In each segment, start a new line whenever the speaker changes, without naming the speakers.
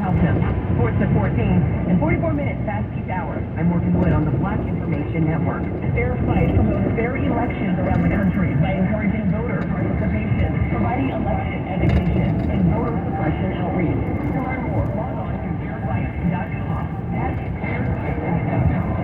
Alto. Sports at 14 and 44 minutes past each hour. I'm Morgan Wood on the Black Information Network. Fair fight promotes fair elections around the country by encouraging voter participation, providing election education, and voter suppression outreach. To learn more, log on to fairfight.com. That's fairfight.com.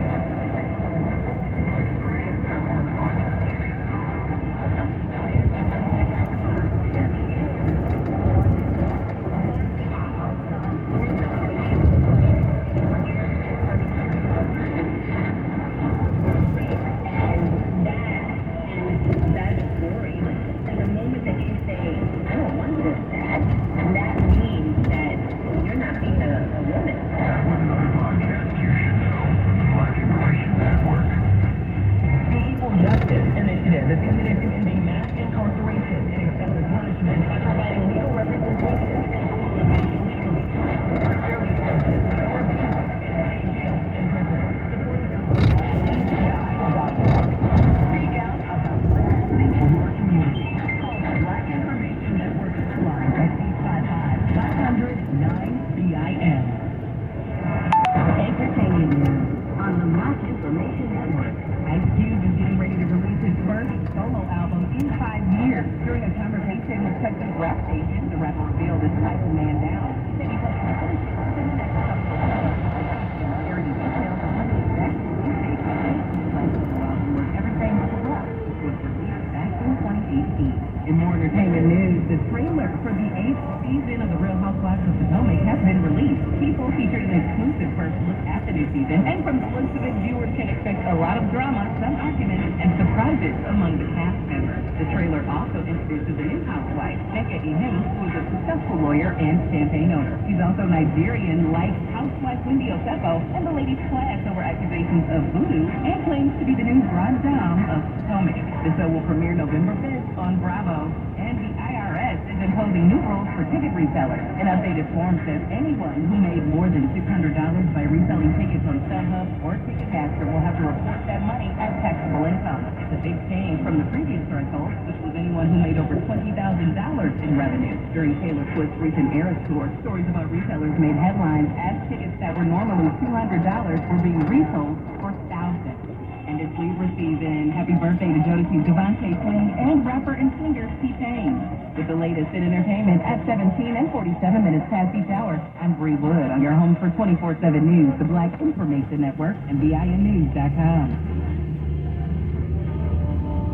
In more entertainment news, the trailer for the 8th season of The Real Housewives of Potomac has been released. People featured an exclusive first look at the new season, and from the looks of it, viewers can expect a lot of drama, some arguments, and surprises among the cast members. The trailer also introduces a new housewife, Becca Inu, who is a successful lawyer and champagne owner. She's also Nigerian, like housewife Wendy Osefo, and the ladies clash over accusations of voodoo and claims to be the new grande dame of Potomac. The show will premiere November 5th on Bravo, and the IRS is imposing new rules for ticket resellers. An updated form says anyone who made more than $600 by reselling tickets on StubHub or Ticketmaster will have to report that money as taxable income. It's a big change from the previous threshold, which was anyone who made over $20,000 in revenue. During Taylor Swift's recent Eras tour, stories about resellers made headlines as tickets that were normally $200 were being resold for thousands. And it's Libra season. Happy birthday to Jodeci's Devontae Swing and rapper and singer T-Pain. With the latest in entertainment at 17 and 47 minutes past each hour, I'm Bree Wood on your home for 24/7 News, the Black Information Network, and VINnews.com.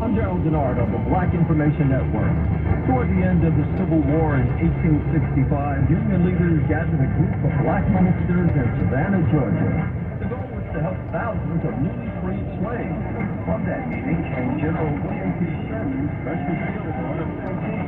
I'm Gerald Denard on the Black Information Network. Toward the end of the Civil War in 1865, Union leaders gathered a group of black ministers in Savannah, Georgia. The goal was to help thousands of newly freed slaves. From that meeting came General William P. Sherman's special field order 14.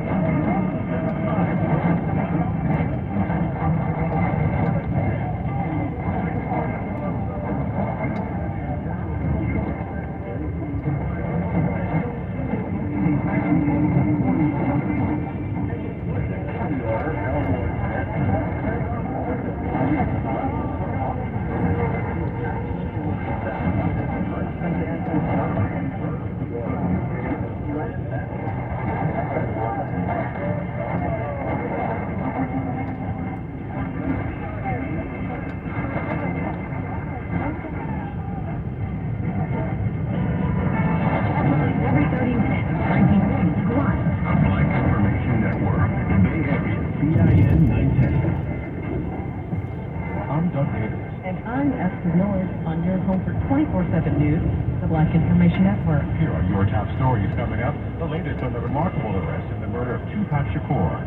On your home for 24/7 News, the Black Information Network.
Here are your top stories coming up. The latest on the remarkable arrest in the murder of Tupac Shakur.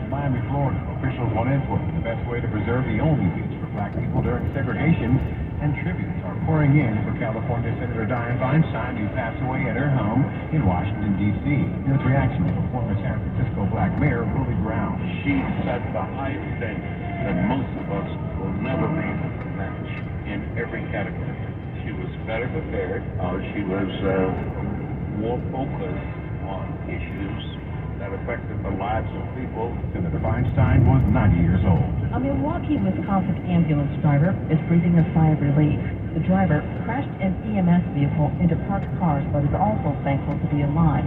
In Miami, Florida, officials want input on the best way to preserve the only beach for black people during segregation, and tributes are pouring in for California Senator Dianne Feinstein, who passed away at her home in Washington, D.C. Here's reaction from former San Francisco Black Mayor Willie Brown.
She set the high standard that most of us will never be able to match in every category. She was better prepared. She was more focused on issues that affected the lives of people.
Senator Feinstein was 90 years old.
A Milwaukee, Wisconsin ambulance driver is breathing a sigh of relief. The driver crashed an EMS vehicle into parked cars, but is also thankful to be alive.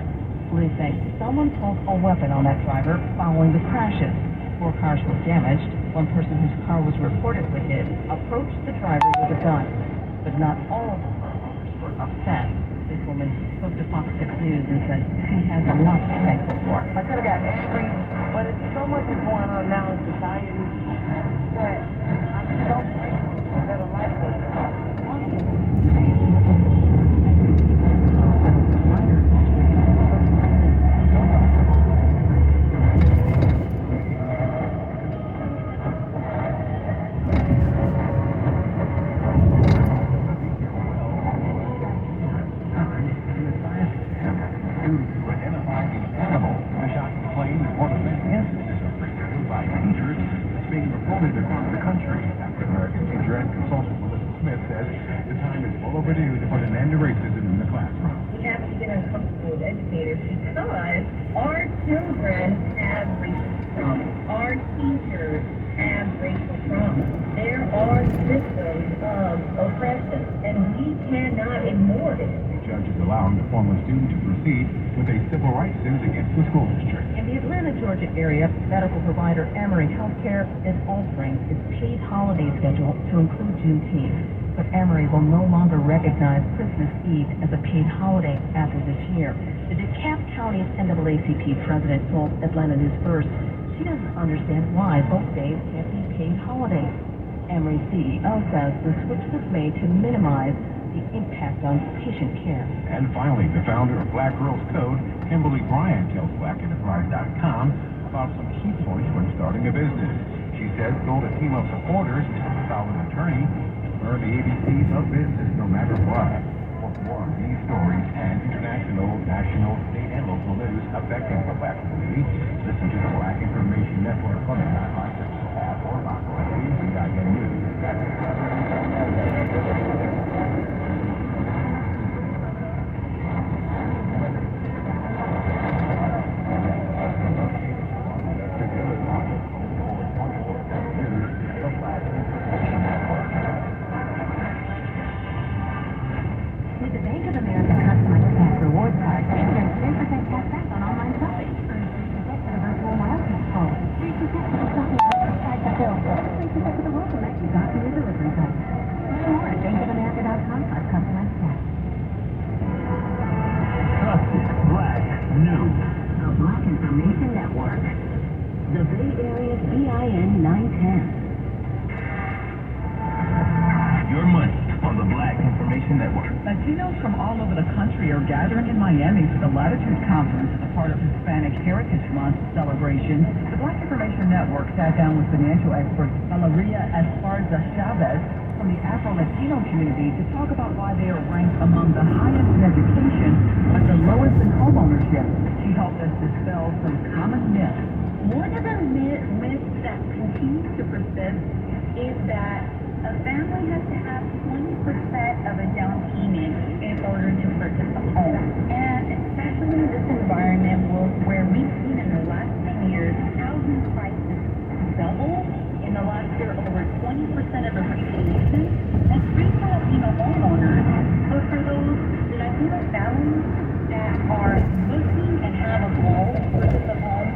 Police say someone pulled a weapon on that driver following the crashes. 4 cars were damaged, One person whose car was reportedly hit approached the driver with a gun, but not all of the car owners were upset. This woman spoke to Fox 6 News and said she has a lot to be thankful for.
I could have got angry, but it's so much is going on now in society that I'm so grateful that a life was lost.
Across the country. African-American teacher and consultant Melissa Smith says the time is well overdue to put an end to racism in the classroom.
We have to get uncomfortable with educators because our children have racial trauma. Our teachers have racial trauma. There are systems of oppression, and we cannot ignore it.
The judge is allowing the former student to proceed with a civil rights suit against the school district.
In the Atlanta, Georgia area, medical provider Emory Healthcare is altering its paid holiday schedule to include Juneteenth. But Emory will no longer recognize Christmas Eve as a paid holiday after this year. The DeKalb County NAACP president told Atlanta News First she doesn't understand why both days can't be paid holidays. Emory's CEO says the switch was made to minimize the impact on patient care.
And finally, the founder of Black Girls Code, Kimberly Bryant, tells BlackEnterprise.com about some key points when starting a business. She says build a team of supporters, a solid attorney, learn the ABCs of business no matter what. For more on these stories and international, national, state, and local news affecting the Black community, listen to the Black Information Network on the iHeartRadio app or BIN News.
With the Bank of America Customized Cash Reward Card, earn 3% cash back on online shopping. Earn 3% for the virtual milestones phone. 3% for the shopping outside the bill. 3% for the welcome that you got from your delivery partner. Learn more at bankofamerica.com/customized cash.
Trusted Black News.
The Black Information Network. The Bay Area's BIN 910.
Your money on the Black Information Network.
Latinos from all over the country are gathering in Miami for the Latitude Conference as a part of Hispanic Heritage Month celebration. The Black Information Network sat down with financial expert Valeria Esparza Chavez from the Afro-Latino community to talk about why they are ranked among the highest in education but the lowest in homeownership. She helped us dispel some common myths.
One of the myths that continues to persist is that a family has to have 20% of a down payment in order to purchase a home. And especially in this environment where we've seen in the last 10 years housing prices double. In the last year, over 20% of appreciation. That's great for Latino homeowners. But for those Latino families that are looking and have a goal to purchase a home,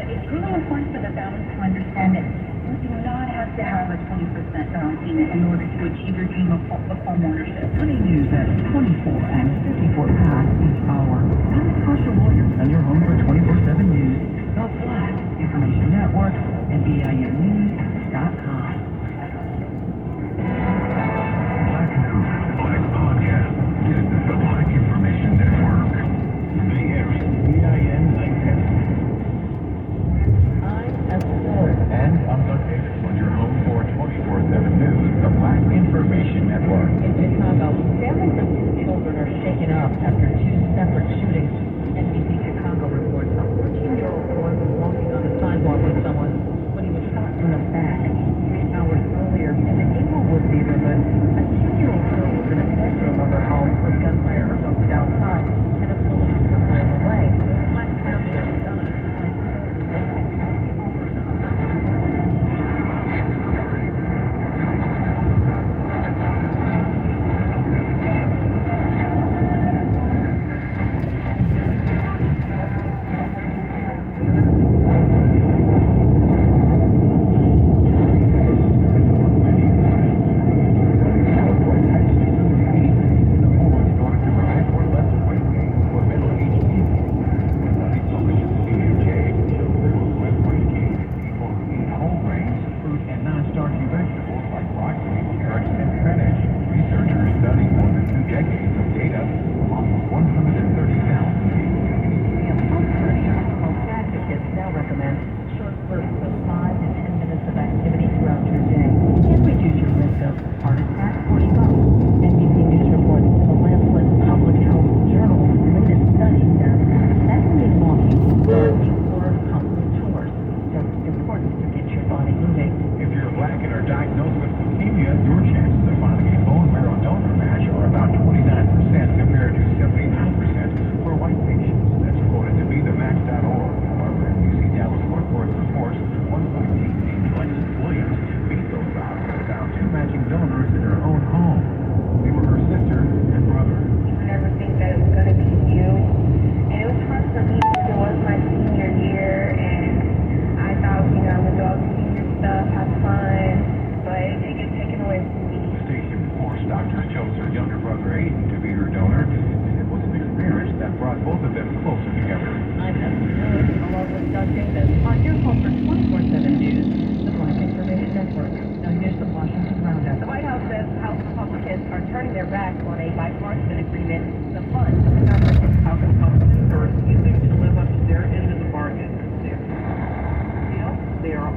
it's really important for the families to understand that you do not have to have a 20% down payment in order to achieve your dream of home ownership.
Money news at 24 and 54 past each hour. I'm Natasha Williams on your home for 24/7 news, the Black Information Network, and BINnews.com.
Black News, Black Podcast. Get the Black Information Network. Bay Area, BIN 910.
And I'm Doug Davis on your home for 24/7 news, the Black Information Network.
In Chicago, families of two children are shaken up after two separate shootings. NBC Chicago reports a 14-year-old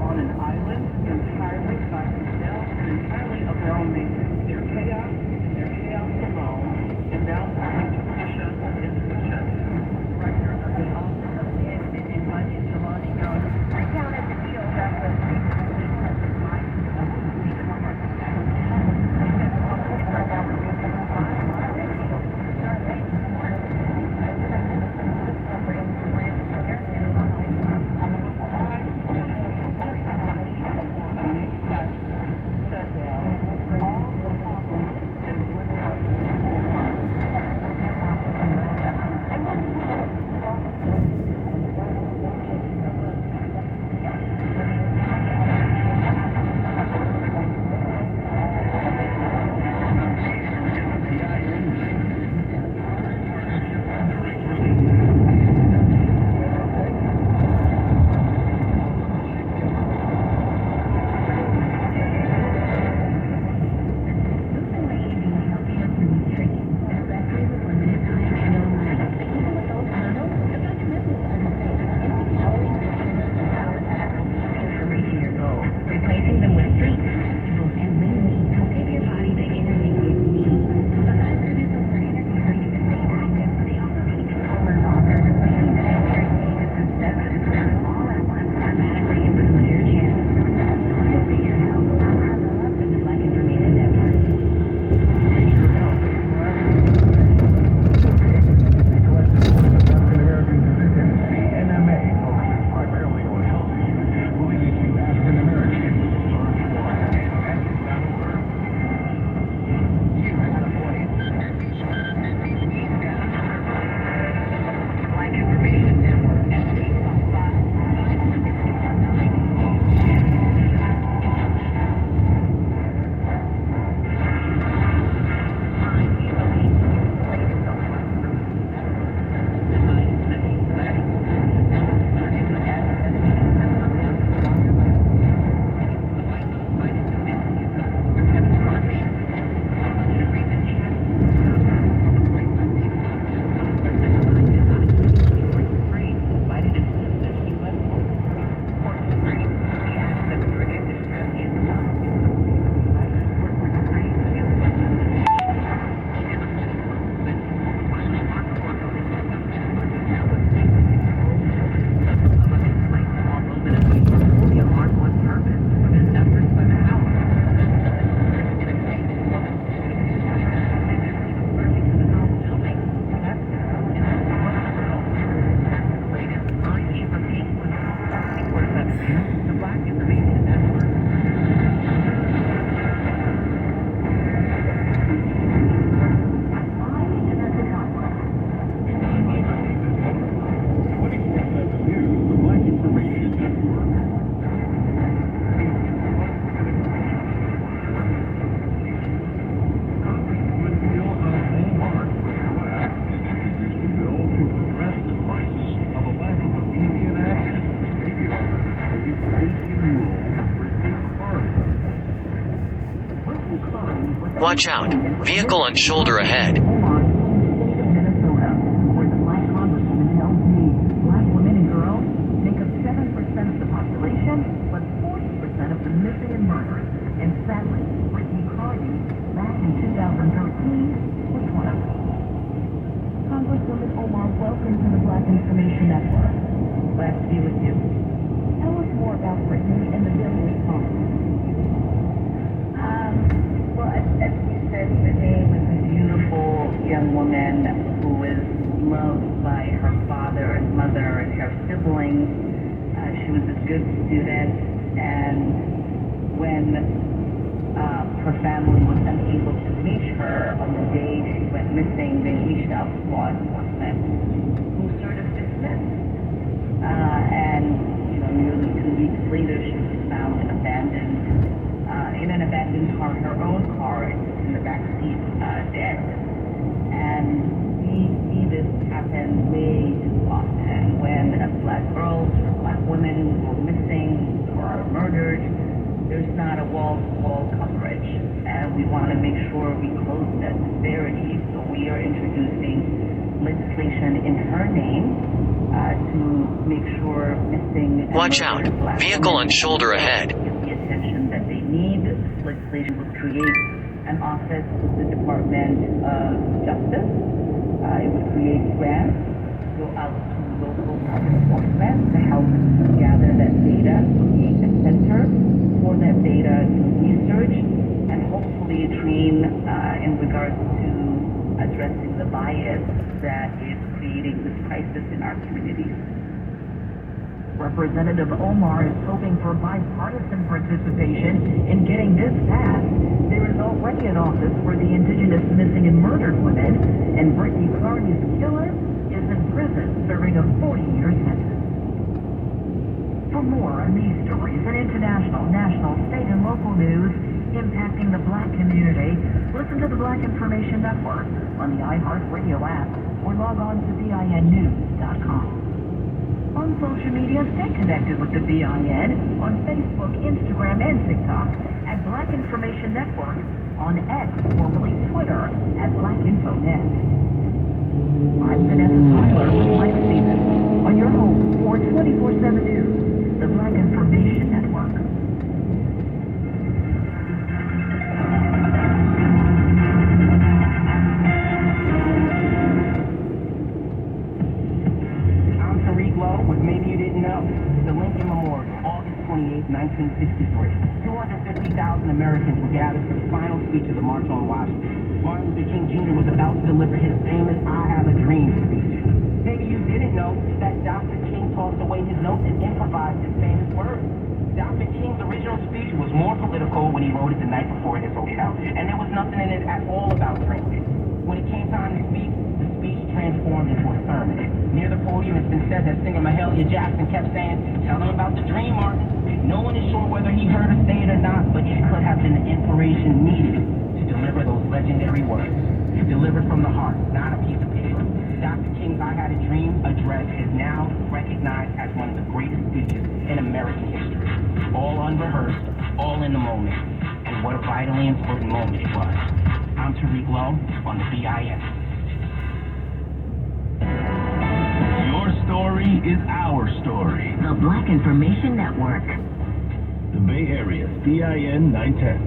on an island entirely by themselves and entirely of their own making. Their chaos and their chaos alone, and now they're going to push us and push us. Director of the Office of Ed and Invited Jelani Young recounted the show that was recently testified to the former
Watch out. Vehicle on shoulder ahead.
Minnesota, where the black congresswoman tells me black women and girls make up 7% of the population, but 40% of the missing and murdered. And sadly, Brittany Carney, back in 2013, was one of them. Congresswoman Omar, welcome to the Black Information Network. Glad to be with you. Tell us more about Brittany and the bill response.
Well, as you said, Brittany was a beautiful young woman who was loved by her father and mother and her siblings. She was a good student, and when her family was unable to reach her on the day she went missing, they reached out to law enforcement, who sort of dismissed. And nearly 2 weeks later, she was found in an abandoned car, her own car, in the back seat, dead. And we see this happen way too often when black girls or black women go missing or are murdered. There's not a wall-to-wall coverage, and we want to make sure we close that disparity. So we are introducing legislation in her name to make sure missing and
Watch out.
murdered Black
Vehicle
women
on shoulder ahead.
get the attention that they need. This legislation will create an office with the Department of Justice. It would create grants, go out to local law enforcement to help gather that data, create a center for that data to research, and hopefully train in regards to addressing the bias that is creating this crisis in our communities. Representative Omar is hoping for bipartisan participation in getting this passed. There is already an office for the indigenous missing and murdered women, and Brittany Carney's killer is in prison serving a 40-year sentence. For more on these stories and international, national, state, and local news impacting the Black community, listen to the Black Information Network on the iHeartRadio app or log on to BINnews.com. On social media, stay connected with the BIN on Facebook, Instagram, and TikTok at Black Information Network, on X, formerly Twitter, at BlackInfoNet. I'm Vanessa Tyler with Mike Stevens on your home for 24/7 News, the Black Information Network.
What maybe you didn't know. The Lincoln Memorial, August 28, 1963. 250,000 Americans were gathered for the final speech of the March on Washington. Martin Luther King Jr. was about to deliver his famous I Have a Dream speech. Maybe you didn't know that Dr. King tossed away his notes and improvised his famous words. Dr. King's original speech was more political when he wrote it the night before in his hotel, and there was nothing in it at all about drinking. When it came time to speak, the speech transformed into a sermon. Near the podium, it's been said that singer Mahalia Jackson kept saying, "Tell them about the dream, Martin." No one is sure whether he heard her say it or not, but it could have been the inspiration needed to deliver those legendary words. Delivered from the heart, not a piece of paper. Dr. King's I Had a Dream address is now recognized as one of the greatest speeches in American history. All unrehearsed, all in the moment, and what a vitally important moment it was. I'm Tariq Lowe on the BIS.
Your story is our story.
The Black Information Network.
The Bay Area's BIN 910.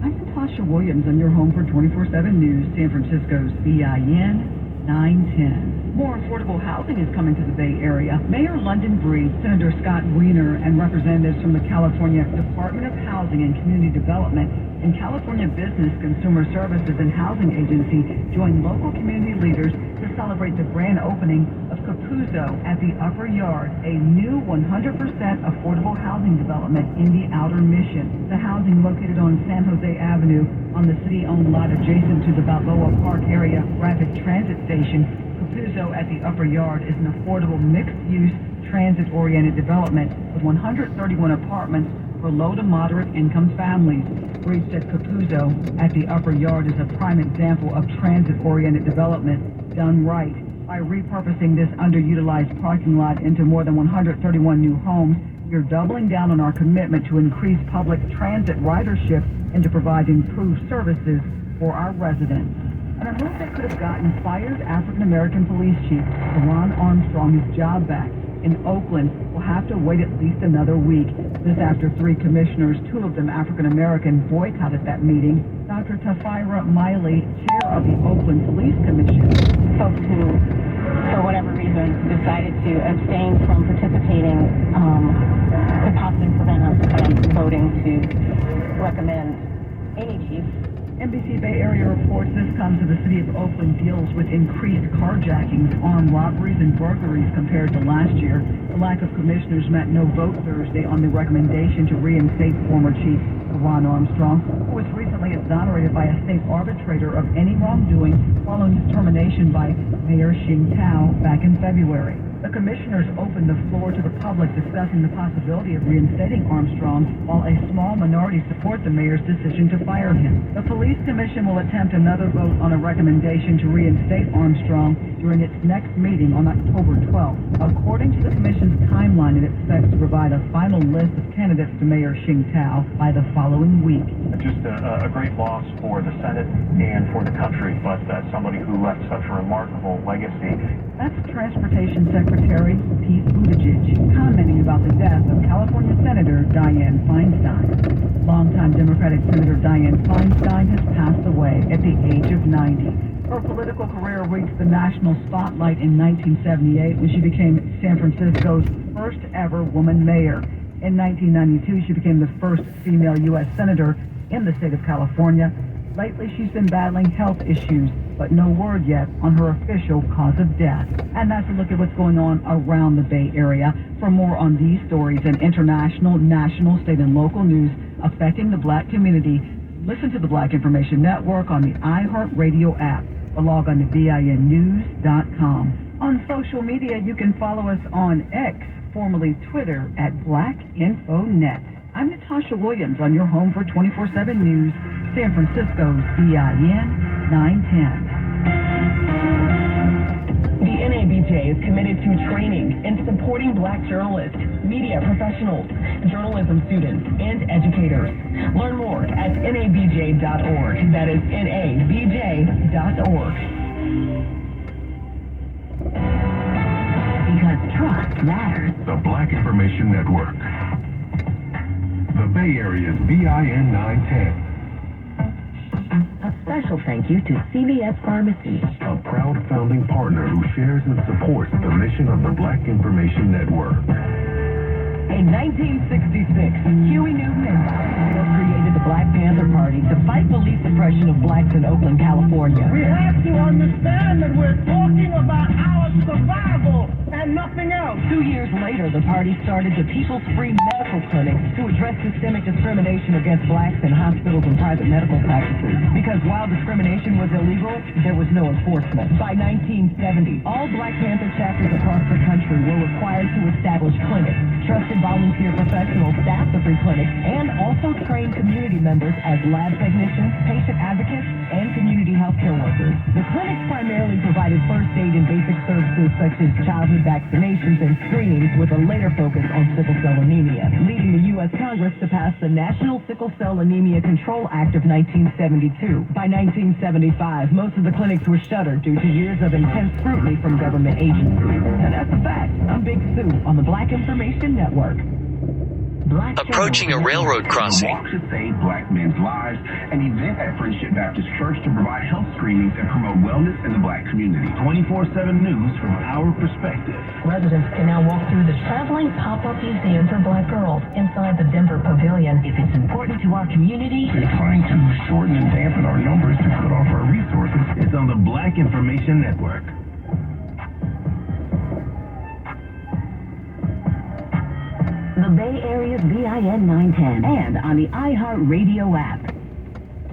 I'm Natasha Williams on your home for 24/7 News, San Francisco's BIN 910. More affordable housing is coming to the Bay Area. Mayor London Breed, Senator Scott Wiener, and representatives from the California Department of Housing and Community Development and California Business, Consumer Services, and Housing Agency joined local community leaders to celebrate the grand opening of Capuzzo at the Upper Yard, a new 100% affordable housing development in the Outer Mission. The housing, located on San Jose Avenue on the city-owned lot adjacent to the Balboa Park area rapid transit station, Capuzzo at the Upper Yard is an affordable mixed-use, transit-oriented development with 131 apartments for low to moderate income families. Breed said Capuzzo at the Upper Yard is a prime example of transit-oriented development done right. By repurposing this underutilized parking lot into more than 131 new homes, we're doubling down on our commitment to increase public transit ridership and to provide improved services for our residents. And a move that could have gotten fired African-American police chief Ron Armstrong his job back in Oakland will have to wait at least another week. This after 3 commissioners, 2 of them African-American, boycotted that meeting. Dr. Tafira Miley, chair of the Oakland Police Commission.
Folks who, for whatever reason, decided to abstain from participating could possibly prevent us from voting to recommend any chief.
NBC Bay Area reports this comes as the city of Oakland deals with increased carjackings, armed robberies, and burglaries compared to last year. The lack of commissioners meant no vote Thursday on the recommendation to reinstate former chief Ron Armstrong, who was recently exonerated by a state arbitrator of any wrongdoing following his termination by Mayor Xing Tao back in February. The commissioners opened the floor to the public discussing the possibility of reinstating Armstrong, while a small minority support the mayor's decision to fire him. The police commission will attempt another vote on a recommendation to reinstate Armstrong during its next meeting on October 12th. According to the commission's timeline, it expects to provide a final list of candidates to Mayor Xing Tao by the following week.
Just a great loss for the Senate and for the country, but somebody who left such a remarkable legacy.
That's Transportation Secretary Secretary Pete Buttigieg, commenting about the death of California Senator Dianne Feinstein. Longtime Democratic Senator Dianne Feinstein has passed away at the age of 90. Her political career reached the national spotlight in 1978 when she became San Francisco's first ever woman mayor. In 1992, she became the first female U.S. senator in the state of California. Lately, she's been battling health issues, but no word yet on her official cause of death. And that's a look at what's going on around the Bay Area. For more on these stories and international, national, state, and local news affecting the Black community, listen to the Black Information Network on the iHeartRadio app or log on to VINnews.com. On social media, you can follow us on X, formerly Twitter, at BlackInfoNet. I'm Natasha Williams on your home for 24/7 News, San Francisco's VIN 910.
The NABJ is committed to training and supporting Black journalists, media professionals, journalism students, and educators. Learn more at nabj.org. That is nabj.org.
Because trust matters.
The Black Information Network. The Bay Area's VIN 910.
A special thank you to CVS Pharmacy,
A proud founding partner who shares and supports the mission of the Black Information Network.
In 1966, Huey Newton and Bobby Seale created the Black Panther Party to fight police oppression of blacks in Oakland, California.
We have to understand that we're talking about our survival and nothing else.
2 years later, the party started the People's Free Medical Clinic to address systemic discrimination against blacks in hospitals and private medical practices. Because while discrimination was illegal, there was no enforcement. By 1970, all Black Panther chapters across the country were required to establish clinics. Trusted volunteer professionals staffed the free clinics and also trained community members as lab technicians, patient advocates, and community healthcare workers. The clinics primarily provided first aid and basic services such as childhood vaccinations and screenings with a later focus on sickle cell anemia, leading the U.S. Congress to pass the National Sickle Cell Anemia Control Act of 1972. By 1975, most of the clinics were shuttered due to years of intense scrutiny from government agencies. And that's a fact. I'm Big Sue on the Black Information Network.
Approaching a railroad crossing.
Walk to Save Black Men's Lives, an event at Friendship Baptist Church to provide health screenings and promote wellness in the Black community. 24/7 news from our perspective.
Residents can now walk through the traveling pop-up museum for Black girls inside the Denver Pavilion.
If it's important to our community,
They're trying to shorten and dampen our numbers to cut off our resources. It's on the Black Information Network.
the Bay Area's VIN 910, and on the iHeartRadio app.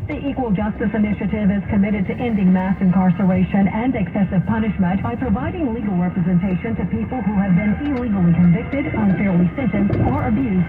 The Equal Justice Initiative is committed to ending mass incarceration and excessive punishment by providing legal representation to people who have been illegally convicted, unfairly sentenced, or abused.